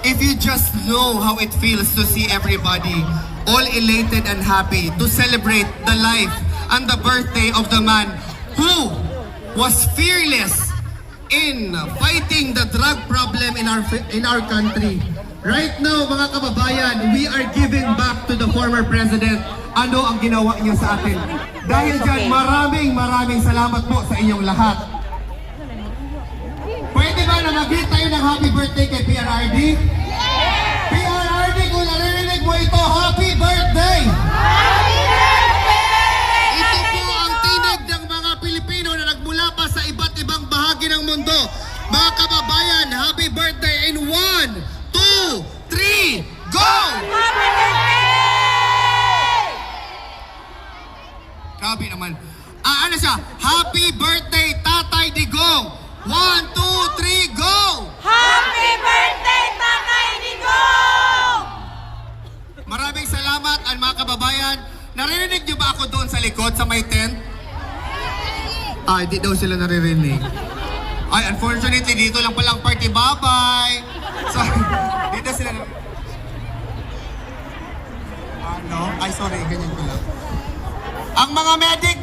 if you just know how it feels to see everybody all elated and happy to celebrate the life and the birthday of the man who was fearless in fighting the drug problem in our country. Right now, mga kababayan, we are giving back to the former president. Ano ang ginawa niyo sa atin? Dahil dyan, maraming salamat po sa inyong lahat. Pwede ba na mag-greet tayo ng happy birthday kay PRRD? Yeah! PRRD, kung naririnig mo ito, happy birthday! Happy birthday! Ito po ang tinig ng mga Pilipino na nagmula pa sa iba't ibang bahagi ng mundo. Mga kababayan, happy birthday in 1, 2, 3, go! Happy birthday! Grabe naman. Ano siya? Happy birthday, Tatay Digong! 1, 2, 3, go! Happy birthday, Tatay Digong! Maraming salamat ang mga kababayan. Naririnig niyo ba ako doon sa likod sa may tent? Hindi daw sila naririnig. Ay, unfortunately, dito lang palang party. Bye-bye! So, dito sila Ay, sorry. Ganyan ko lang. Ang mga medic